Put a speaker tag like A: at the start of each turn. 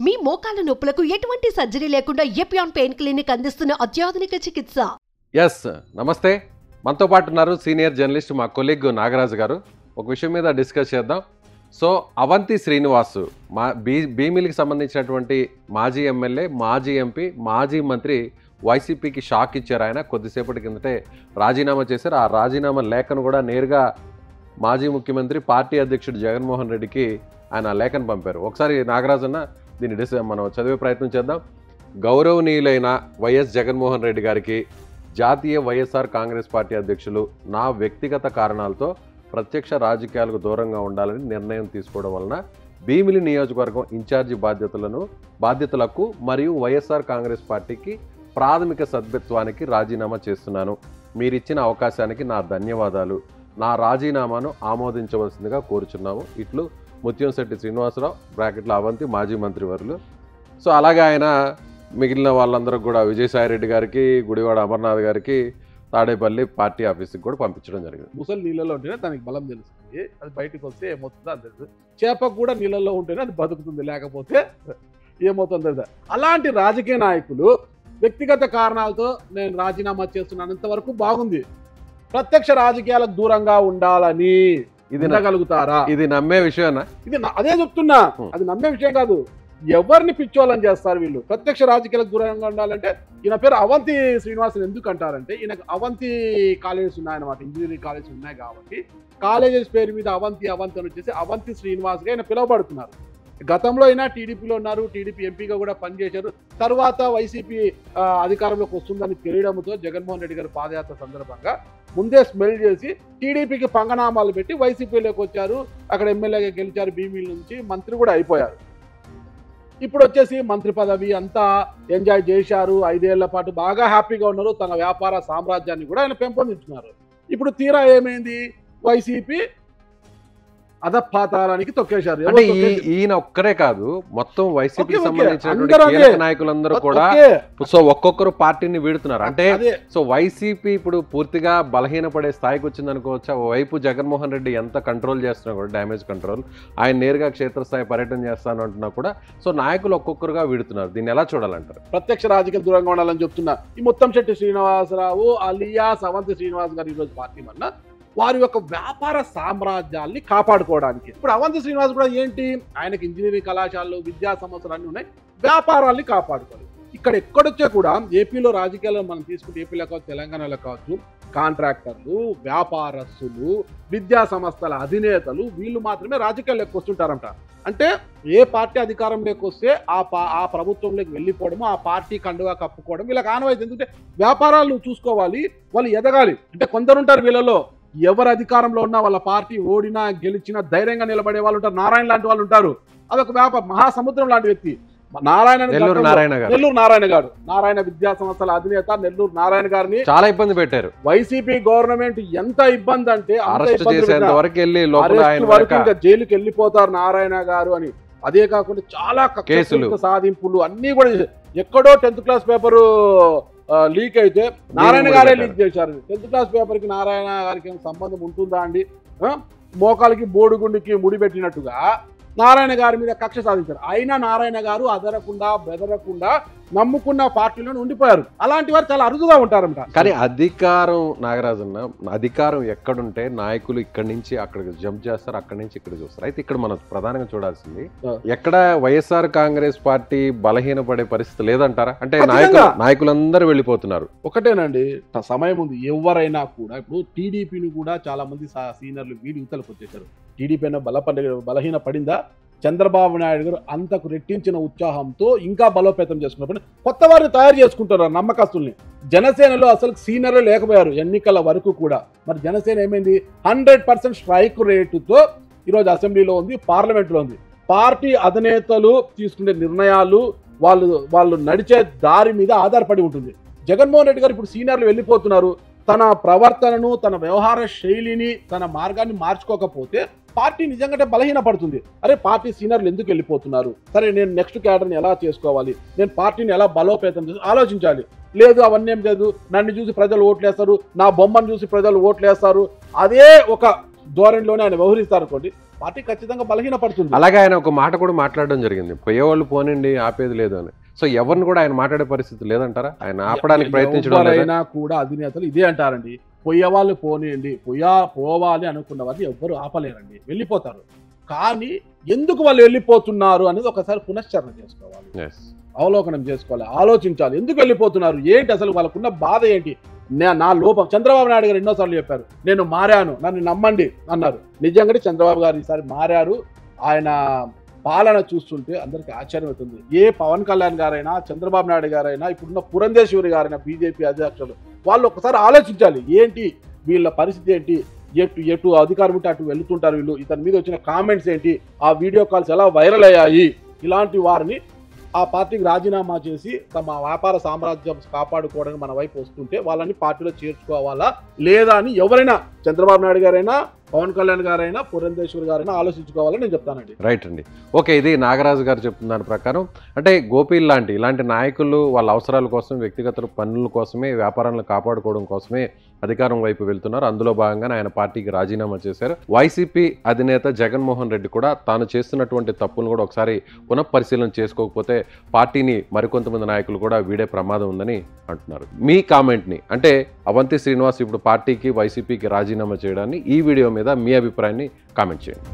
A: మీ మోకాల నొప్పులకు ఎటువంటి సర్జరీ లేకుండా ఎపియాన్ పెయిన్ క్లినిక్ అందిస్తున్న అత్యాధునిక చికిత్స.
B: నమస్తే. మనతో పాటు ఉన్నారు సీనియర్ జర్నలిస్ట్ మా కొలీగ్ నాగరాజు గారు. ఒక విషయం మీద డిస్కస్ చేద్దాం. సో అవంతి శ్రీనివాస్ భీమిలికి సంబంధించినటువంటి మాజీ ఎమ్మెల్యే, మాజీ ఎంపీ, మాజీ మంత్రి వైసీపీకి షాక్ ఇచ్చారు. ఆయన కొద్దిసేపటి కిందటే రాజీనామా చేశారు. ఆ రాజీనామా లేఖను కూడా నేరుగా మాజీ ముఖ్యమంత్రి పార్టీ అధ్యక్షుడు జగన్మోహన్ రెడ్డికి ఆయన లేఖను పంపారు. ఒకసారి నాగరాజన్న దీన్ని మనం చదివే ప్రయత్నం చేద్దాం. గౌరవనీయులైన వైఎస్ జగన్మోహన్ రెడ్డి గారికి జాతీయ వైఎస్ఆర్ కాంగ్రెస్ పార్టీ అధ్యక్షులు నా వ్యక్తిగత కారణాలతో ప్రత్యక్ష రాజకీయాలకు దూరంగా ఉండాలని నిర్ణయం తీసుకోవడం వలన భీమిలి నియోజకవర్గం ఇన్ఛార్జి బాధ్యతలకు మరియు వైఎస్ఆర్ కాంగ్రెస్ పార్టీకి ప్రాథమిక సభ్యత్వానికి రాజీనామా చేస్తున్నాను. మీరిచ్చిన అవకాశానికి నా ధన్యవాదాలు. నా రాజీనామాను ఆమోదించవలసిందిగా కోరుచున్నాము. ఇట్లు ముత్యంశెట్టి శ్రీనివాసరావు బ్రాకెట్లో అవంతి మాజీ మంత్రివర్యులు. సో అలాగే ఆయన మిగిలిన వాళ్ళందరూ కూడా విజయసాయిరెడ్డి గారికి, గుడివాడ అమర్నాథ్ గారికి, తాడేపల్లి పార్టీ ఆఫీస్కి కూడా పంపించడం జరిగింది.
C: ముసలి నీళ్ళలో ఉంటేనే దానికి బలం తెలుస్తుంది. అది బయటకు వస్తే ఏమవుతుందో అది తెలుసు. చేపకు కూడా నీళ్ళలో ఉంటేనే అది బతుకుతుంది, లేకపోతే ఏమవుతుందో తెలుసు. అలాంటి రాజకీయ నాయకులు వ్యక్తిగత కారణాలతో నేను రాజీనామా చేస్తున్నంత వరకు బాగుంది. ప్రత్యక్ష రాజకీయాలకు దూరంగా ఉండాలని ఇది నమ్మగలుగుతారా?
B: ఇది నమ్మే విషయమా?
C: ఇది అదే చెప్తున్నా, అది నమ్మే విషయం కాదు. ఎవరిని పిచ్చోళ్ళని చేస్తారు వీళ్ళు. ప్రత్యక్ష రాజకీయాలకు దూరంగా ఉండాలంటే ఈయన పేరు అవంతి శ్రీనివాసన్ ఎందుకు అంటారంటే ఈయనకు అవంతి కాలేజెస్ ఉన్నాయన్నమాట, ఇంజనీరింగ్ కాలేజెస్ ఉన్నాయి కాబట్టి కాలేజెస్ పేరు మీద అవంతి అవంతి అని వచ్చేసి అవంతి శ్రీనివాస్గా ఆయన పిలువబడుతున్నారు. గతంలో అయినా టీడీపీలో ఉన్నారు, టీడీపీ ఎంపీగా కూడా పనిచేశారు. తర్వాత వైసీపీ అధికారంలోకి వస్తుందని తెలియడంతో జగన్మోహన్ రెడ్డి గారి పాదయాత్ర సందర్భంగా ముందే స్మెల్ చేసి టీడీపీకి పంగనామాలు పెట్టి వైసీపీలోకి వచ్చారు. అక్కడ ఎమ్మెల్యేగా గెలిచారు, భీమిలి నుంచి మంత్రి కూడా అయిపోయారు. ఇప్పుడు వచ్చేసి మంత్రి పదవి అంతా ఎంజాయ్ చేశారు. 5 ఏళ్ల పాటు బాగా హ్యాపీగా ఉన్నారు. తన వ్యాపార సామ్రాజ్యాన్ని కూడా ఆయన పెంపొందించుకున్నారు. ఇప్పుడు తీరా ఏమైంది? వైసీపీ అధపాతాళానికి తొక్కేశారు.
B: అంటే ఈయన ఒక్కరే కాదు, మొత్తం వైసీపీకి సంబంధించిన నాయకులందరూ కూడా సో ఒక్కొక్కరు పార్టీని వీడుతున్నారు. అంటే సో వైసీపీ ఇప్పుడు పూర్తిగా బలహీనపడే స్థాయికి వచ్చింది అనుకోవచ్చు. వైపు జగన్మోహన్ రెడ్డి ఎంత కంట్రోల్ చేస్తున్నా కూడా, డ్యామేజ్ కంట్రోల్, ఆయన నేరుగా క్షేత్రస్థాయి పర్యటన చేస్తాను అంటున్నా కూడా సో నాయకులు ఒక్కొక్కరుగా వీడుతున్నారు. దీన్ని ఎలా చూడాలంటారు?
C: ప్రత్యక్ష రాజకీయ దూరంగా ఉండాలని చెప్తున్నా ఈ ముత్తంశెట్టి శ్రీనివాసరావు అలియాస్ అవంతి శ్రీనివాస్ గారు ఈరోజు పార్టీ వల్ల వారి యొక్క వ్యాపార సామ్రాజ్యాల్ని కాపాడుకోవడానికి. ఇప్పుడు అవంతి శ్రీనివాస్ కూడా ఏంటి, ఆయనకి ఇంజనీరింగ్ కళాశాలలు, విద్యా సంస్థలు అన్నీ ఉన్నాయి, వ్యాపారాల్ని కాపాడుకోవాలి. ఇక్కడ ఎక్కడొచ్చే కూడా ఏపీలో రాజకీయాల్లో మనం తీసుకుంటే ఏపీలో కావచ్చు, తెలంగాణలో కావచ్చు, కాంట్రాక్టర్లు, వ్యాపారస్తులు, విద్యా సంస్థల అధినేతలు వీళ్ళు మాత్రమే రాజకీయాల్లోకి వస్తుంటారంట. అంటే ఏ పార్టీ అధికారంలోకి వస్తే ఆ ప్రభుత్వంలోకి వెళ్ళిపోవడము, ఆ పార్టీ కండుగా కప్పుకోవడం వీళ్ళకి ఆనవాయితీ. ఎందుకంటే వ్యాపారాలు చూసుకోవాలి, వాళ్ళు ఎదగాలి. అంటే కొందరుంటారు వీళ్ళలో ఎవరు అధికారంలో ఉన్నా వాళ్ళ పార్టీ ఓడినా గెలిచినా ధైర్యంగా నిలబడే వాళ్ళు ఉంటారు. నారాయణ లాంటి వాళ్ళు ఉంటారు. అదొక మహాసముద్రం లాంటి వ్యక్తి. నెల్లూరు నారాయణ గారు, నారాయణ విద్యా సంస్థల అధినేత నెల్లూరు నారాయణ గారిని
B: చాలా ఇబ్బంది పెట్టారు వైసీపీ
C: గవర్నమెంట్. ఎంత ఇబ్బంది అంటే
B: ఇంకా
C: జైలుకి వెళ్ళిపోతారు నారాయణ గారు అని. అదే కాకుండా చాలా కేసులు సాధింపులు అన్ని కూడా ఎక్కడో 10th క్లాస్ పేపరు లీక్ అయితే నారాయణ గారే లీక్ చేశారు. 10th క్లాస్ పేపర్ కి నారాయణ గారికి సంబంధం ఉంటుందా అండి? మోకాలకి బోడుగుండికి ముడిపెట్టినట్టుగా నారాయణ గారి మీద కక్ష సాధించారు. అయినా నారాయణ గారు అదరకుండా బెదరకుండా నమ్ముకున్న పార్టీలోనే ఉండిపోయారు. అలాంటి వారు చాలా అరుదుగా ఉంటారంట.
B: కానీ అధికారం, నాగరాజన్న, అధికారం ఎక్కడుంటే నాయకులు ఇక్కడి నుంచి అక్కడికి జంప్ చేస్తారు, అక్కడి నుంచి ఇక్కడ చూస్తారు. అయితే ఇక్కడ మనం ప్రధానంగా చూడాల్సింది ఎక్కడ వైఎస్ఆర్ కాంగ్రెస్ పార్టీ బలహీనపడే పరిస్థితి లేదంటారా? అంటే నాయకులందరూ వెళ్ళిపోతున్నారు.
C: ఒకటేనండి, సమయం ఉంది. ఎవరైనా కూడా ఇప్పుడు టీడీపీని కూడా చాలా మంది సీనియర్లు వీడి యువతలకు వచ్చేసారు. టీడీపీ అయినా బలహీన పడిందా? చంద్రబాబు నాయుడు గారు అంతకు రెట్టించిన ఉత్సాహంతో ఇంకా బలోపేతం చేసుకున్నప్పుడు కొత్త వారిని తయారు చేసుకుంటారు నమ్మకస్తుల్ని. జనసేనలో అసలు సీనియర్లు లేకపోయారు ఎన్నికల వరకు కూడా. మరి జనసేన ఏమైంది? 100% స్ట్రైక్ రేటుతో ఈరోజు అసెంబ్లీలో ఉంది, పార్లమెంట్లో ఉంది. పార్టీ అధినేతలు తీసుకునే నిర్ణయాలు వాళ్ళు నడిచే దారి మీద ఆధారపడి ఉంటుంది. జగన్మోహన్ రెడ్డి గారు ఇప్పుడు సీనియర్లు వెళ్ళిపోతున్నారు. తన ప్రవర్తనను, తన వ్యవహార శైలిని, తన మార్గాన్ని మార్చుకోకపోతే పార్టీ నిజంగానే బలహీనపడుతుంది. అరే పార్టీ సీనియర్లు ఎందుకు వెళ్ళిపోతున్నారు? సరే నేను నెక్స్ట్ క్యాడర్ని ఎలా చేసుకోవాలి, నేను పార్టీని ఎలా బలోపేతం చేసి ఆలోచించాలి. లేదు అవన్నీ ఏం లేదు, నన్ను చూసి ప్రజలు ఓట్లేస్తారు, నా బొమ్మను చూసి ప్రజలు ఓట్లేస్తారు, అదే ఒక ధోరణిలోనే ఆయన వ్యవహరిస్తారు అనుకోండి, పార్టీ ఖచ్చితంగా బలహీనపడుతుంది.
B: అలాగే ఆయన ఒక మాట కూడా మాట్లాడడం జరిగింది, పోయేవాళ్ళు పోనండి ఆపేది లేదు అని. సో ఎవరిని కూడా ఆయన మాట్లాడే పరిస్థితి లేదంటారా? ఆయన ఆపడానికి ప్రయత్నించడం
C: ఎవరైనా కూడా అధినేతలు ఇదే అంటారండి, పోయేవాళ్ళు పోనీయండి, పోవాలి అనుకున్న వారిని ఎవ్వరు ఆపలేరండి, వెళ్ళిపోతారు. కానీ ఎందుకు వాళ్ళు వెళ్ళిపోతున్నారు అనేది ఒకసారి పునశ్చరణ చేసుకోవాలి, అవలోకనం చేసుకోవాలి, ఆలోచించాలి. ఎందుకు వెళ్ళిపోతున్నారు, ఏంటి అసలు వాళ్ళకున్న బాధ ఏంటి, నా లోపం. చంద్రబాబు నాయుడు గారు ఎన్నోసార్లు చెప్పారు, నేను మారాను, నన్ను నమ్మండి అన్నారు. నిజంగానే చంద్రబాబు గారు ఈసారి మారారు. ఆయన పాలన చూస్తుంటే అందరికీ ఆశ్చర్యం అవుతుంది. ఏ పవన్ కళ్యాణ్ గారైనా, చంద్రబాబు నాయుడు గారైనా, ఇప్పుడున్న పురంధేశ్వరి గారైనా, బీజేపీ అధ్యక్షులు, వాళ్ళు ఒకసారి ఆలోచించాలి, ఏంటి వీళ్ళ పరిస్థితి ఏంటి, ఎటు అధికారం ఉంటే అటు వెళుతుంటారు వీళ్ళు, ఇతని మీద వచ్చిన కామెంట్స్ ఏంటి, ఆ వీడియో కాల్స్ ఎలా వైరల్ అయ్యాయి, ఇలాంటి వారిని ఆ పార్టీకి రాజీనామా చేసి తమ వ్యాపార సామ్రాజ్యం కాపాడుకోవడానికి మన వైపు వస్తుంటే వాళ్ళని పార్టీలో చేర్చుకోవాలా లేదా అని ఎవరైనా, చంద్రబాబు నాయుడు గారైనా, పవన్ కళ్యాణ్ గారైనా, పురంధేశ్వరి గారైనా ఆలోచించుకోవాలని నేను చెప్తానండి.
B: రైట్ అండి. ఓకే, ఇది నాగరాజు గారు చెప్తున్న దాని ప్రకారం అంటే గోపి ఇలాంటి నాయకులు వాళ్ళ అవసరాల కోసం, వ్యక్తిగత పనుల కోసమే, వ్యాపారాలను కాపాడుకోవడం కోసమే అధికారం వైపు వెళ్తున్నారు. అందులో భాగంగానే ఆయన పార్టీకి రాజీనామా చేశారు. వైసీపీ అధినేత జగన్మోహన్ రెడ్డి కూడా తాను చేస్తున్నటువంటి తప్పులను కూడా ఒకసారి పునఃపరిశీలన చేసుకోకపోతే పార్టీని మరికొంతమంది నాయకులు కూడా వీడే ప్రమాదం ఉందని అంటున్నారు. మీ కామెంట్ని, అంటే అవంతి శ్రీనివాస్ ఇప్పుడు పార్టీకి, వైసీపీకి రాజీనామా చేయడాన్ని, ఈ వీడియో మీద మీ అభిప్రాయాన్ని కామెంట్ చేయండి.